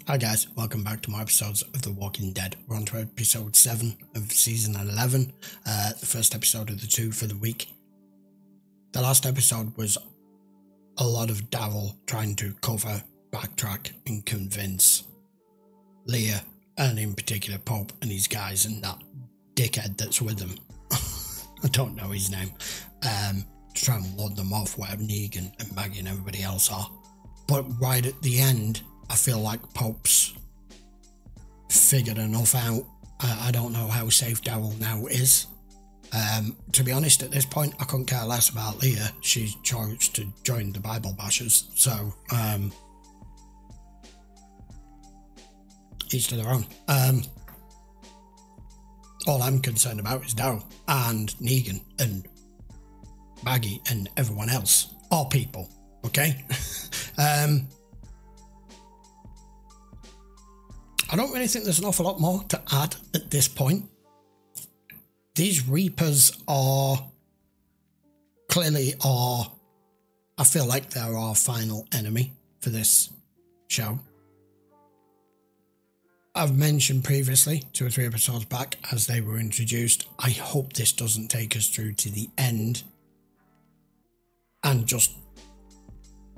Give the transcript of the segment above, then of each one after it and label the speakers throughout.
Speaker 1: Hi guys, welcome back to more episodes of The Walking Dead. We're on to episode 7 of season 11, the first episode of the 2 for the week. The last episode was a lot of Daryl trying to cover, backtrack and convince Leah, and in particular Pope and his guys and that dickhead that's with them, I don't know his name, to try and ward them off where Negan and Maggie and everybody else are. But right at the end, I feel like Pope's figured enough out. I don't know how safe Daryl now is. To be honest, at this point, I couldn't care less about Leah. She's chose to join the Bible bashers, so each to their own. All I'm concerned about is Daryl and Negan and Maggie and everyone else. All people, okay? I don't really think there's an awful lot more to add at this point. These Reapers are clearly I feel like they're our final enemy for this show. I've mentioned previously, 2 or 3 episodes back, as they were introduced, I hope this doesn't take us through to the end and just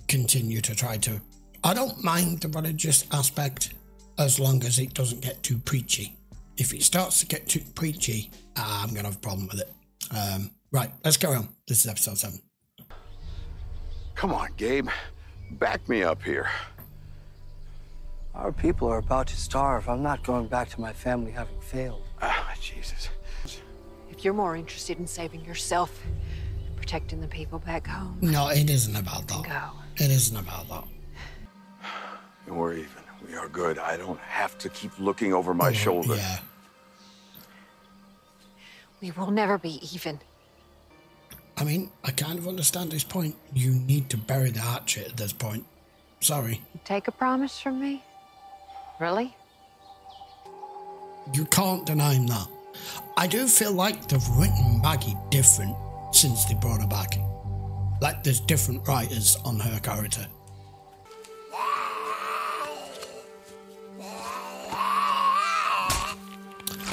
Speaker 1: continue to try to... I don't mind the religious aspect, as long as it doesn't get too preachy. If it starts to get too preachy, I'm going to have a problem with it. Right, let's go on. This is episode 7.
Speaker 2: Come on, Gabe. Back me up here.
Speaker 3: Our people are about to starve. I'm not going back to my family having failed.
Speaker 2: Ah, Jesus.
Speaker 4: If you're more interested in saving yourself and protecting the people back home...
Speaker 1: No, it isn't about that.
Speaker 4: Go.
Speaker 1: It isn't about that.
Speaker 2: And we're even. We are good. I don't have to keep looking over my shoulder.
Speaker 1: Yeah.
Speaker 4: We will never be even.
Speaker 1: I mean, I kind of understand this point. You need to bury the hatchet at this point. Sorry.
Speaker 4: Take a promise from me? Really?
Speaker 1: You can't deny him that. I do feel like they've written Maggie different since they brought her back. Like there's different writers on her character.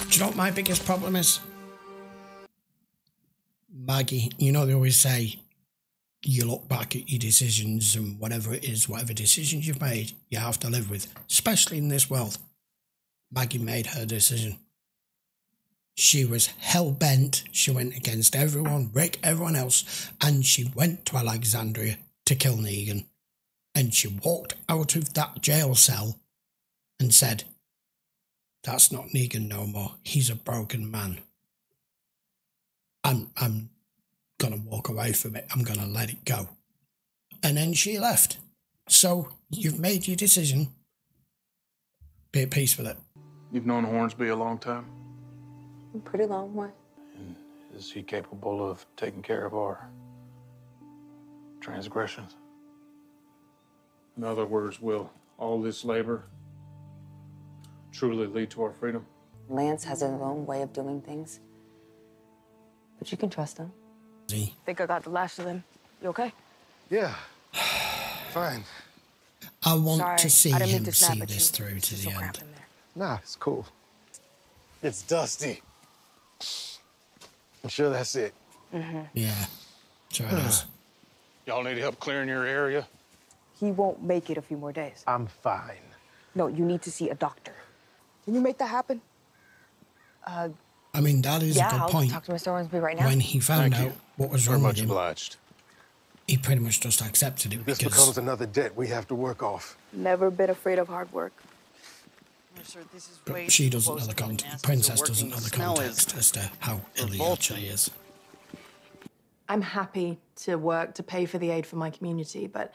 Speaker 1: Do you know what my biggest problem is? Maggie, you know they always say you look back at your decisions and whatever it is, whatever decisions you've made, you have to live with, especially in this world. Maggie made her decision. She was hell-bent. She went against everyone, Rick, everyone else, and she went to Alexandria to kill Negan. And she walked out of that jail cell and said, "That's not Negan no more. He's a broken man. I'm going to walk away from it. I'm going to let it go." And then she left. So you've made your decision. Be at peace with it.
Speaker 5: You've known Hornsby a long time?
Speaker 4: A pretty long way.
Speaker 5: And is he capable of taking care of our transgressions? In other words, will all this labor truly lead to our freedom?
Speaker 6: Lance has his own way of doing things. But you can trust him.
Speaker 7: Think I got the last of them. You okay?
Speaker 8: Yeah. Fine.
Speaker 1: I want
Speaker 7: Sorry,
Speaker 1: to see
Speaker 7: I didn't mean
Speaker 1: him
Speaker 7: to snap
Speaker 1: see
Speaker 7: at
Speaker 1: this
Speaker 7: you.
Speaker 1: through
Speaker 7: It's
Speaker 1: to
Speaker 7: just
Speaker 1: the
Speaker 7: so
Speaker 1: end.
Speaker 7: cramped in there.
Speaker 8: Nah, it's cool. It's dusty. I'm sure that's it.
Speaker 1: Yeah, sure it is.
Speaker 5: Y'all need help clearing your area?
Speaker 7: He won't make it a few more days.
Speaker 8: I'm fine.
Speaker 7: No, you need to see a doctor. Can you make that happen?
Speaker 1: I mean, that is
Speaker 7: Yeah,
Speaker 1: a good
Speaker 7: I'll
Speaker 1: point.
Speaker 7: talk to Mr. Hornsby right now.
Speaker 1: When he found
Speaker 5: Thank
Speaker 1: out
Speaker 5: you.
Speaker 1: what was
Speaker 5: Very
Speaker 1: wrong with
Speaker 5: much
Speaker 1: him,
Speaker 5: obliged.
Speaker 1: he pretty much just accepted it
Speaker 8: This
Speaker 1: because
Speaker 8: becomes another debt we have to work off.
Speaker 7: Never been afraid of hard work.
Speaker 1: but she doesn't know the context. Princess doesn't know the context as to how ill he actually is.
Speaker 9: I'm happy to work to pay for the aid for my community, but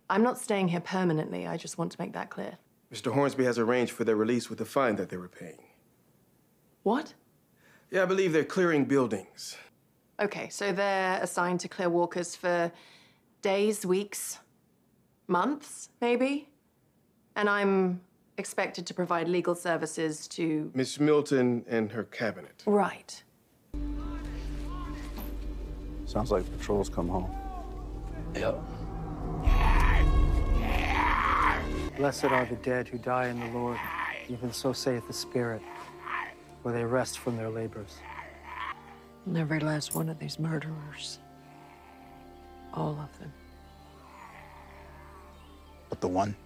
Speaker 9: I'm not staying here permanently. I just want to make that clear.
Speaker 10: Mr. Hornsby has arranged for their release with the fine that they were paying.
Speaker 9: What?
Speaker 10: Yeah, I believe they're clearing buildings.
Speaker 9: Okay, so they're assigned to clear walkers for days, weeks, months, maybe? And I'm expected to provide legal services to...
Speaker 10: Miss Milton and her cabinet.
Speaker 9: Right.
Speaker 5: Sounds like patrol's come home.
Speaker 3: Yep. Blessed are the dead who die in the Lord. Even so saith the Spirit, for they rest from their labors.
Speaker 4: And every last one of these murderers. All of them.
Speaker 11: But the one,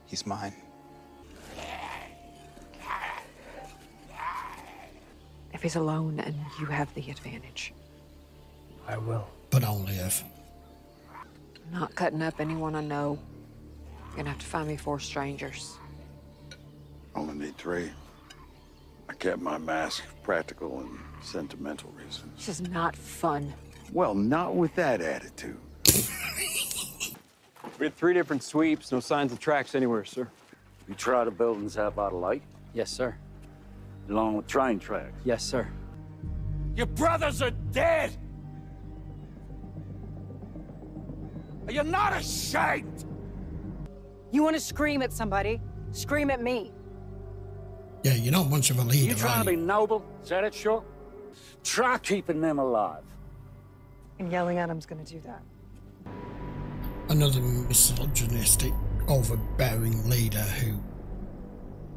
Speaker 11: he's mine.
Speaker 4: If he's alone and you have the advantage.
Speaker 3: I will.
Speaker 1: But only if.
Speaker 4: I'm not cutting up anyone I know. You're gonna have to find me 4 strangers.
Speaker 2: Only need 3. I kept my mask for practical and sentimental reasons.
Speaker 4: This is not fun.
Speaker 2: Well, not with that attitude.
Speaker 12: We had 3 different sweeps, no signs of tracks anywhere, sir.
Speaker 13: You try the buildings have out of light?
Speaker 12: Yes, sir.
Speaker 13: Along with train tracks?
Speaker 12: Yes, sir.
Speaker 13: Your brothers are dead! Are you not ashamed?
Speaker 14: You want to scream at somebody? Scream at me.
Speaker 1: Yeah, you're not much of a leader,
Speaker 13: You trying to be noble? Is that it, sure? Try keeping them alive.
Speaker 14: And yelling at him's gonna do that.
Speaker 1: Another misogynistic, overbearing leader who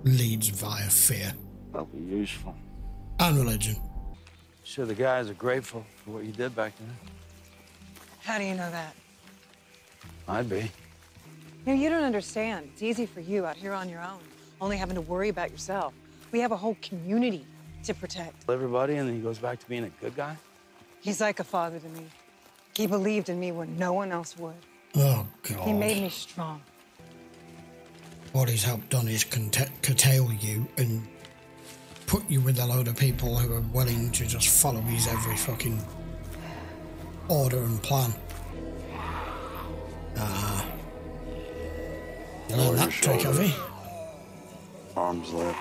Speaker 1: leads via fear.
Speaker 13: That'll be useful.
Speaker 1: And religion.
Speaker 13: Sure the guys are grateful for what you did back then.
Speaker 14: How do you know that?
Speaker 13: I'd be.
Speaker 14: You know, you don't understand. It's easy for you out here on your own, only having to worry about yourself. We have a whole community to protect.
Speaker 13: Everybody, and then he goes back to being a good guy?
Speaker 14: He's like a father to me. He believed in me when no one else would.
Speaker 1: Oh, God.
Speaker 14: He made me strong.
Speaker 1: What he's helped done is curtail you and put you with a load of people who are willing to just follow his every fucking order and plan. You learn that trick, have you?
Speaker 2: Arms left.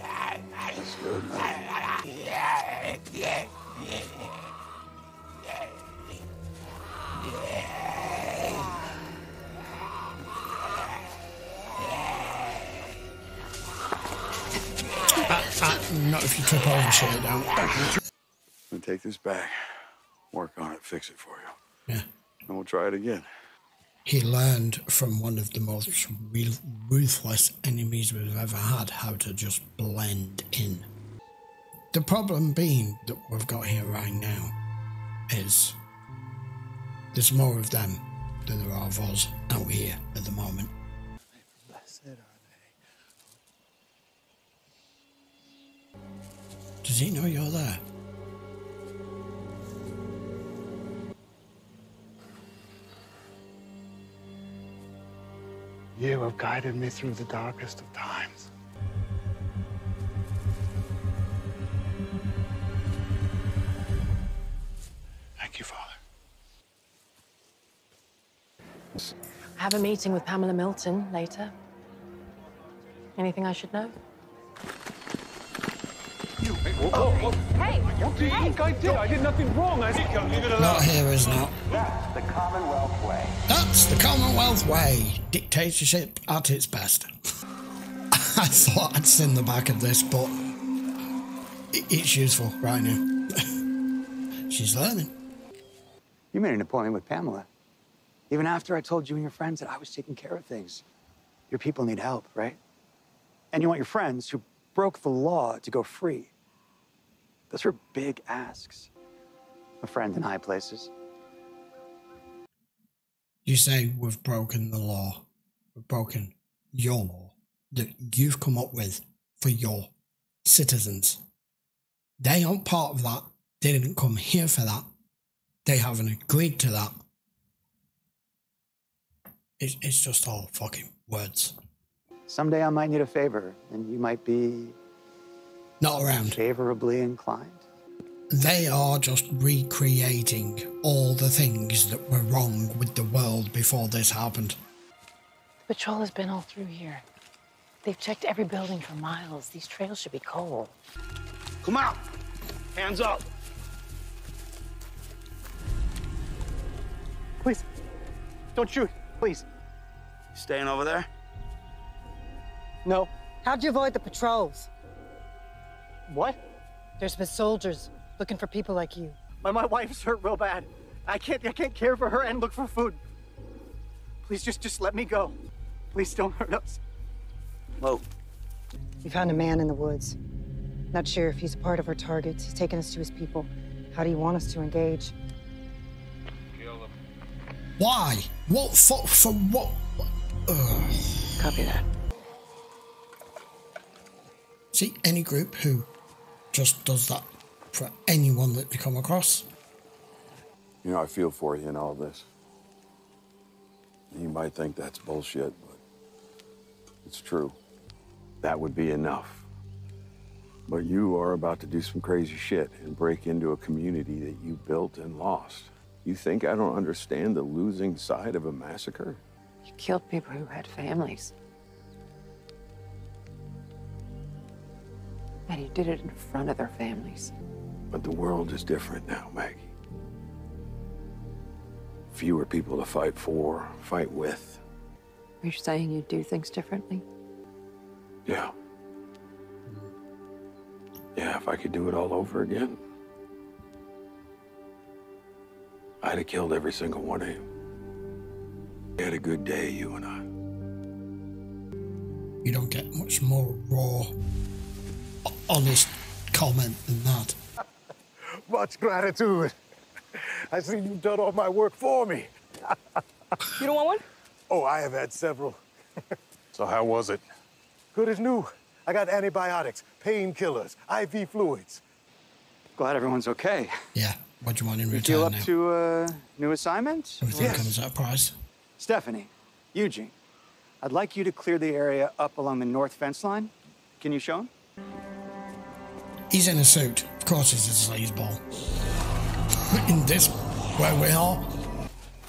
Speaker 2: That's good, man.
Speaker 1: Not if you trip over shit down.
Speaker 2: I'm gonna take this back, work on it, fix it for you.
Speaker 1: Yeah.
Speaker 2: And we'll try it again.
Speaker 1: He learned from one of the most ruthless enemies we've ever had how to just blend in. The problem being that we've got here right now is there's more of them than there are of us out here at the moment.
Speaker 11: Blessed are
Speaker 1: Does he know you're there?
Speaker 11: You have guided me through the darkest of times. Thank you, Father.
Speaker 9: I have a meeting with Pamela Milton later. Anything I should know?
Speaker 5: Hey, whoa.
Speaker 14: Hey!
Speaker 5: What do you think I did? I did nothing wrong. I did come. Leave it alone.
Speaker 1: Not here, is not.
Speaker 15: That's the Commonwealth way.
Speaker 1: That's the Commonwealth way. Dictatorship at its best. I thought I'd seen the back of this, but it's useful right now. She's learning.
Speaker 11: You made an appointment with Pamela. Even after I told you and your friends that I was taking care of things. Your people need help, right? And you want your friends who broke the law to go free. Those are big asks. A friend in high places.
Speaker 1: You say we've broken the law. We've broken your law that you've come up with for your citizens. They aren't part of that. They didn't come here for that. They haven't agreed to that. It's just all fucking words.
Speaker 11: Someday I might need a favor, and you might be...
Speaker 1: not around.
Speaker 11: Favorably inclined.
Speaker 1: They are just recreating all the things that were wrong with the world before this happened.
Speaker 16: The patrol has been all through here. They've checked every building for miles. These trails should be cold.
Speaker 13: Come out! Hands up!
Speaker 11: Please, don't shoot, please.
Speaker 13: You staying over there?
Speaker 14: No. How'd you avoid the patrols?
Speaker 3: What?
Speaker 14: There's been soldiers looking for people like you.
Speaker 3: My wife's hurt real bad. I can't care for her and look for food.
Speaker 11: Please, just let me go. Please don't hurt us.
Speaker 12: Whoa.
Speaker 14: We found a man in the woods. Not sure if he's a part of our target. He's taken us to his people. How do you want us to engage?
Speaker 5: Kill him.
Speaker 1: Why? What for what? Ugh.
Speaker 16: Copy that.
Speaker 1: See, any group who just does that for anyone that they come across.
Speaker 2: You know, I feel for you in all this. You might think that's bullshit, but it's true. That would be enough. But you are about to do some crazy shit and break into a community that you built and lost. You think I don't understand the losing side of a massacre?
Speaker 4: You killed people who had families. And you did it in front of their families.
Speaker 2: But the world is different now, Maggie. Fewer people to fight for, fight with.
Speaker 4: Are you saying you'd do things differently?
Speaker 2: Yeah. Yeah, if I could do it all over again, I'd have killed every single one of you. We had a good day, you and I.
Speaker 1: You don't get much more raw, honest comment than that.
Speaker 8: Much gratitude. I see you've done all my work for me.
Speaker 7: You don't want one?
Speaker 8: Oh, I have had several.
Speaker 5: So how was it?
Speaker 8: Good as new. I got antibiotics, painkillers, IV fluids.
Speaker 11: Glad everyone's okay.
Speaker 1: Yeah, what do you want in
Speaker 11: You
Speaker 1: return
Speaker 11: feel up
Speaker 1: now?
Speaker 11: to a new assignment?
Speaker 1: Everything comes at a price.
Speaker 11: Stephanie, Eugene, I'd like you to clear the area up along the north fence line. Can you show him?
Speaker 1: He's in a suit. Of course he's a sleazeball. In this, where we are.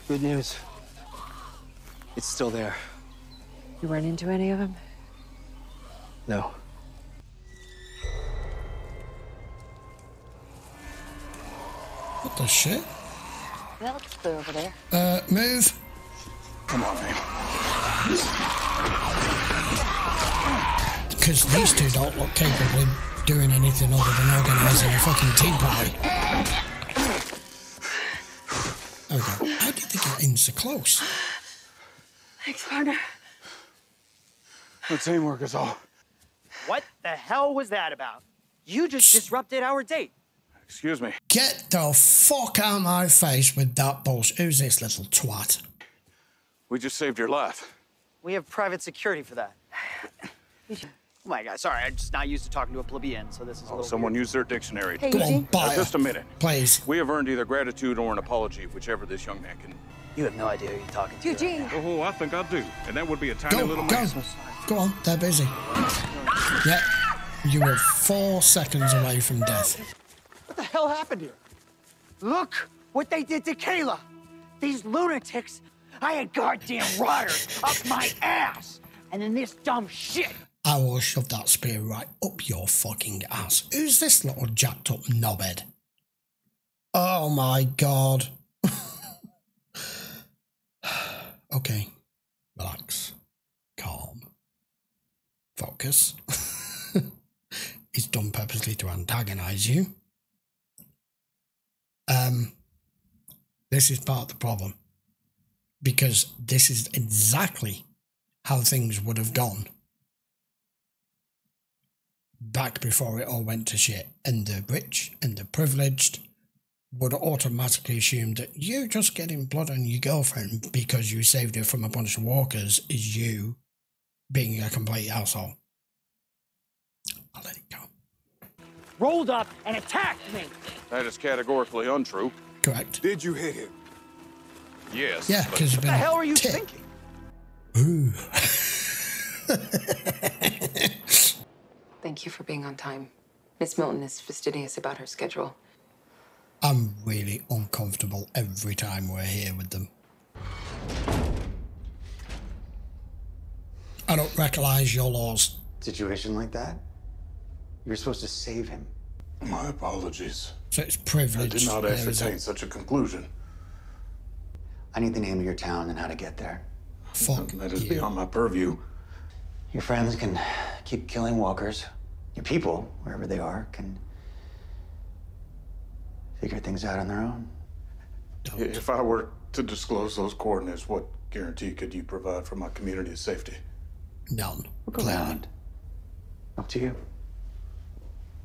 Speaker 12: Good news. It's still there.
Speaker 4: You run into any of them?
Speaker 12: No.
Speaker 1: What the shit?
Speaker 16: That looks clear over there.
Speaker 1: Move.
Speaker 5: Come on, babe.
Speaker 1: Because these two don't look capable of doing anything other than organising a fucking tea party. Okay, how did they get in so close?
Speaker 7: Thanks, partner.
Speaker 8: The teamwork is all.
Speaker 17: What the hell was that about? You just disrupted our date.
Speaker 5: Excuse me.
Speaker 1: Get the fuck out of my face with that bullshit. Who's this little twat?
Speaker 5: We just saved your life.
Speaker 17: We have private security for that. Oh my God, sorry, I'm just not used to talking to a plebeian, so this is a little
Speaker 5: Someone
Speaker 17: weird.
Speaker 5: use their dictionary.
Speaker 1: Go on, buy
Speaker 5: Just a minute.
Speaker 1: Please.
Speaker 5: We have earned either gratitude or an apology, whichever this young man can.
Speaker 17: You have no idea who you're talking to.
Speaker 7: Eugene!
Speaker 5: Oh, I think I do. And that would be a tiny
Speaker 1: Go,
Speaker 5: little
Speaker 1: go.
Speaker 5: man.
Speaker 1: Go on, they're busy. Yep, you were 4 seconds away from death.
Speaker 17: What the hell happened here? Look what they did to Kayla. These lunatics, I had goddamn riders up my ass. And then this dumb shit.
Speaker 1: I will shove that spear right up your fucking ass. Who's this little jacked up knobhead? Oh my god. Okay, relax, calm, focus. It's done purposely to antagonise you. This is part of the problem. Because this is exactly how things would have gone back before it all went to shit. And the rich and the privileged would automatically assume that you just getting blood on your girlfriend because you saved her from a bunch of walkers is you being a complete asshole. I'll let it go.
Speaker 17: Rolled up and attacked me.
Speaker 5: That is categorically untrue.
Speaker 1: Correct.
Speaker 8: Did you hit him?
Speaker 5: Yes.
Speaker 1: Yeah, because you've been
Speaker 17: What the hell are you
Speaker 1: tit.
Speaker 17: thinking?
Speaker 1: Ooh.
Speaker 4: Thank you for being on time. Miss Milton is fastidious about her schedule.
Speaker 1: I'm really uncomfortable every time we're here with them. I don't recognise your laws.
Speaker 11: Situation like that? You're supposed to save him.
Speaker 5: My apologies.
Speaker 1: So it's privilege.
Speaker 5: I did not
Speaker 1: There is
Speaker 5: ascertain such a conclusion.
Speaker 11: I need the name of your town and how to get there.
Speaker 1: Fuck
Speaker 5: That is
Speaker 1: you.
Speaker 5: beyond my purview.
Speaker 11: Your friends can keep killing walkers. Your people, wherever they are, can figure things out on their own.
Speaker 5: If I were to disclose those coordinates, what guarantee could you provide for my community's safety?
Speaker 1: None.
Speaker 11: Look
Speaker 1: Clearly.
Speaker 11: around. Up to you.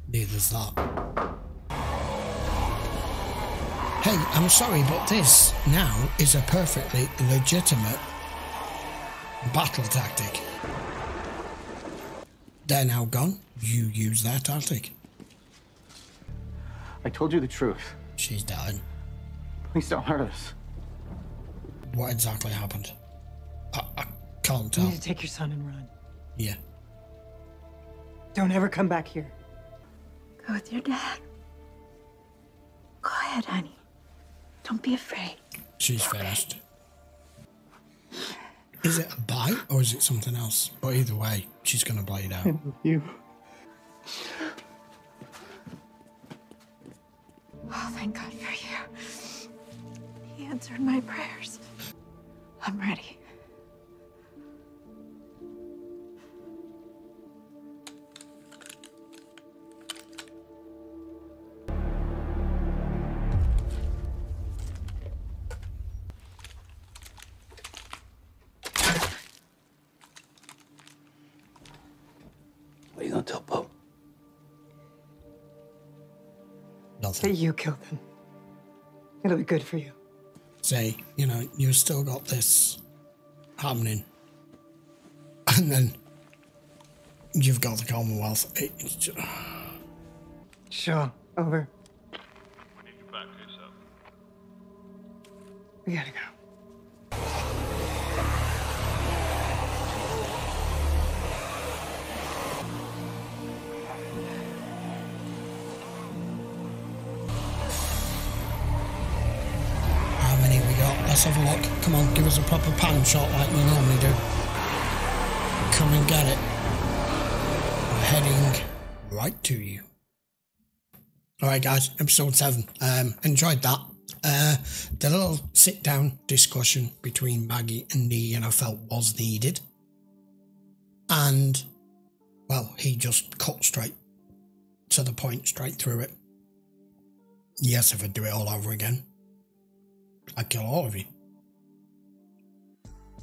Speaker 1: Neither's that. Hey, I'm sorry, but this now is a perfectly legitimate battle tactic. They're now gone. You use their tactic.
Speaker 11: I told you the truth.
Speaker 1: She's dying.
Speaker 11: Please don't hurt us.
Speaker 1: What exactly happened? I can't
Speaker 14: You
Speaker 1: tell.
Speaker 14: need to take your son and run.
Speaker 1: Yeah.
Speaker 14: Don't ever come back here.
Speaker 16: Go with your dad. Go ahead, honey. Don't be afraid.
Speaker 1: She's finished. Is it a bite or is it something else? But either way, she's going to bleed out.
Speaker 11: You.
Speaker 16: Oh, thank God for you. He answered my prayers. I'm ready.
Speaker 12: What are you gonna tell Pope?
Speaker 1: Nothing.
Speaker 14: That you killed them. It'll be good for you.
Speaker 1: Say, you know, you've still got this happening. And then you've got the Commonwealth. It's just...
Speaker 14: Sure. Over.
Speaker 18: We need you back to yourself.
Speaker 14: We gotta go.
Speaker 1: How many we got? Let's have a look. Come on, give us a proper pan shot like we normally do. Come and get it. We're heading right to you. Alright guys, episode 7. Enjoyed that. The little sit-down discussion between Maggie and Negan I felt was needed. And, well, he just cut straight to the point, straight through it. Yes, if I'd do it all over again, I'd kill all of you.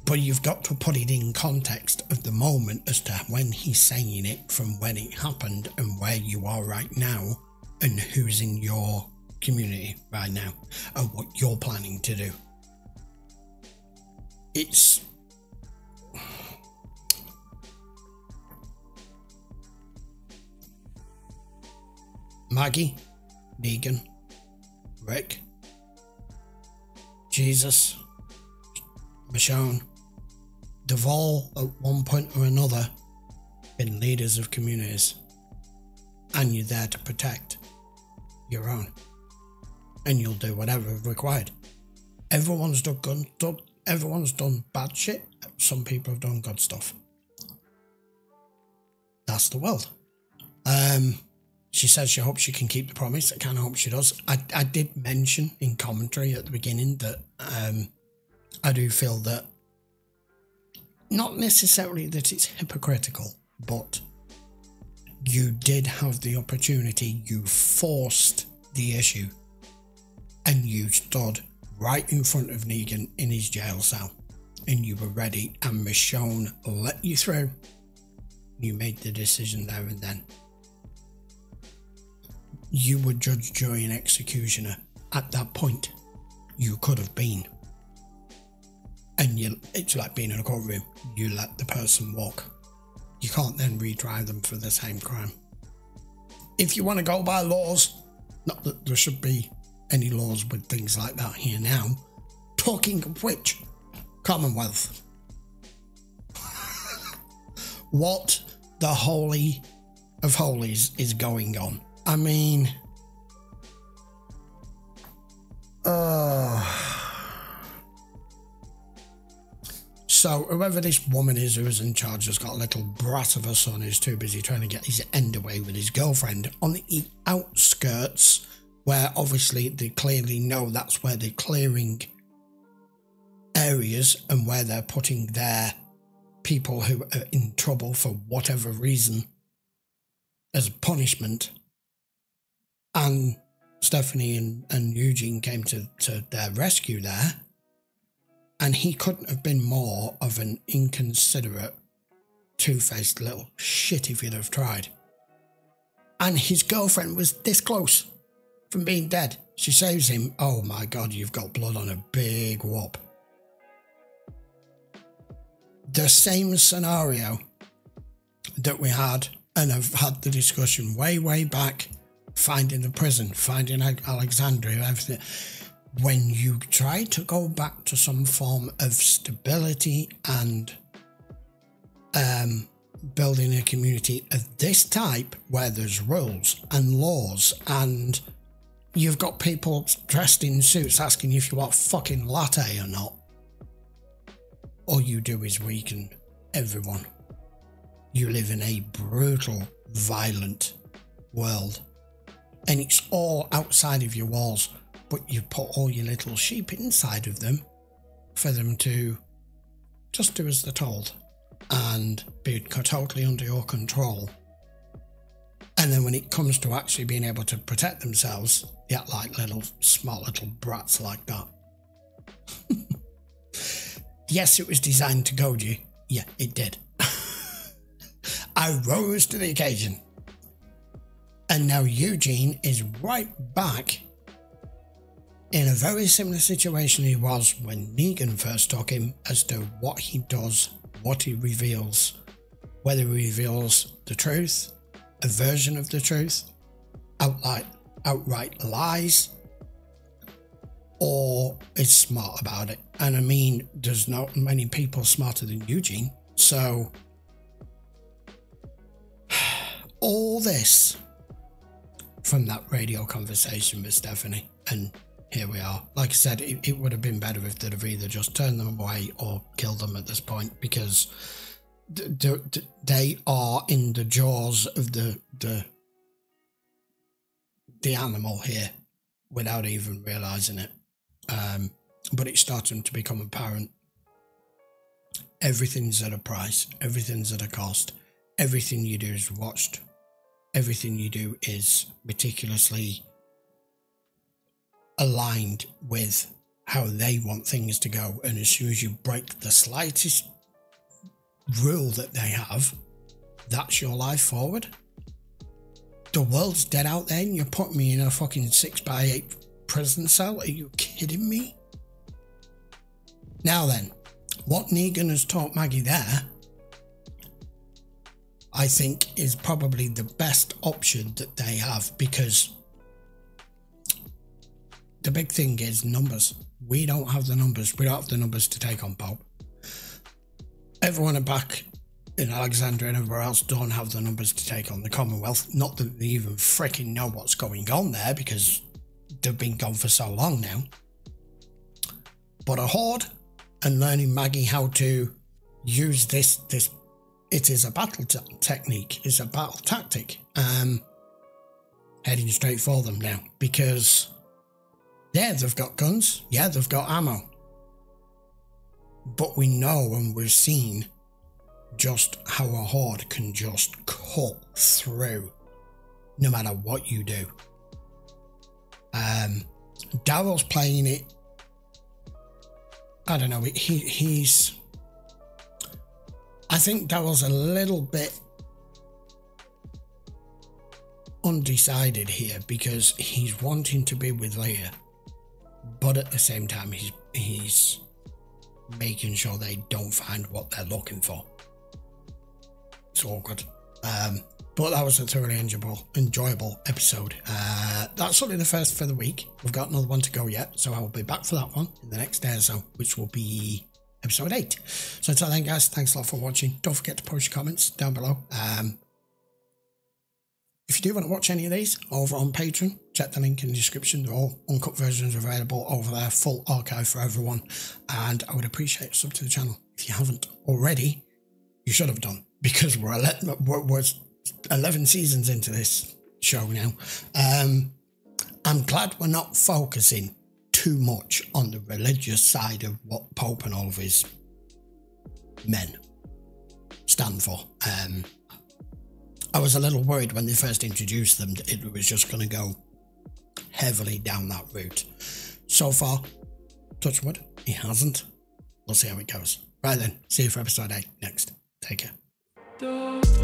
Speaker 1: But you've got to put it in context of the moment as to when he's saying it, from when it happened and where you are right now and who's in your community right now and what you're planning to do. It's... Maggie, Negan, Rick, Jesus, Michonne, they've all at one point or another been leaders of communities, and you're there to protect your own, and you'll do whatever required. Everyone's everyone's done bad shit. Some people have done good stuff. That's the world. She says she hopes she can keep the promise. I kind of hope she does. I did mention in commentary at the beginning that I do feel that, not necessarily that it's hypocritical, but you did have the opportunity, you forced the issue, and you stood right in front of Negan in his jail cell, and you were ready, and Michonne let you through. You made the decision there and then. You were judge, jury and executioner at that point. You could have been. And it's like being in a courtroom. You let the person walk. You can't then retry them for the same crime. If you want to go by laws, not that there should be any laws with things like that here now. Talking of which, Commonwealth. What the holy of holies is going on? I mean... So, whoever this woman is who is in charge has got a little brat of a son who's too busy trying to get his end away with his girlfriend on the outskirts, where obviously they clearly know that's where they're clearing areas and where they're putting their people who are in trouble for whatever reason as punishment. And Stephanie and Eugene came to their rescue there. And he couldn't have been more of an inconsiderate, two-faced little shit if he'd have tried. And his girlfriend was this close from being dead. She saves him. Oh my God, you've got blood on a big whoop. The same scenario that we had, and I've had the discussion way back, finding the prison, finding Alexandria, everything. When you try to go back to some form of stability and building a community of this type where there's rules and laws and you've got people dressed in suits asking you if you want fucking latte or not, all you do is weaken everyone. You live in a brutal, violent world and it's all outside of your walls, but you put all your little sheep inside of them for them to just do as they're told and be totally under your control. And then when it comes to actually being able to protect themselves, they act like smart little brats like that. Yes, it was designed to goad you. Yeah, it did. I rose to the occasion. And now Eugene is right back in a very similar situation he was when Negan first took him, as to what he does, what he reveals, whether he reveals the truth, a version of the truth, outright lies, or is smart about it. And I mean, there's not many people smarter than Eugene. So all this from that radio conversation with Stephanie, and here we are. Like I said, it would have been better if they'd have either just turned them away or killed them at this point, because they are in the jaws of the animal here without even realising it. But it's starting to become apparent. Everything's at a price. Everything's at a cost. Everything you do is watched. Everything you do is meticulously aligned with how they want things to go. And as soon as you break the slightest rule that they have, that's your life forward. The world's dead out there and you're putting me in a fucking 6x8 prison cell? Are you kidding me? Now then, what Negan has taught Maggie there, I think, is probably the best option that they have, because the big thing is numbers. We don't have the numbers. We don't have the numbers to take on Pope. Everyone back in Alexandria and everywhere else don't have the numbers to take on the Commonwealth. Not that they even freaking know what's going on there, because they've been gone for so long now. But a horde, and learning Maggie how to use this it is a battle technique, it's a battle tactic, heading straight for them now, because yeah, they've got guns, yeah, they've got ammo, but we know and we've seen just how a horde can just cut through no matter what you do. Daryl's playing it, I don't know, he's I think Daryl's a little bit undecided here, because he's wanting to be with Leah, but at the same time he's making sure they don't find what they're looking for. It's awkward. But that was a thoroughly enjoyable episode. That's only the first for the week. We've got another one to go yet, so I will be back for that one in the next day or so, which will be episode 8. So until then, guys, thanks a lot for watching. Don't forget to post your comments down below. If you do want to watch any of these over on Patreon, check the link in the description. They're all uncut versions available over there, full archive for everyone. And I would appreciate a sub to the channel. If you haven't already, you should have done, because we're 11 seasons into this show now. I'm glad we're not focusing too much on the religious side of what Pope and all of his men stand for. I was a little worried when they first introduced them that it was just going to go heavily down that route. So far, touch wood, it hasn't. we'll see how it goes. Right then, see you for episode 8 next. Take care.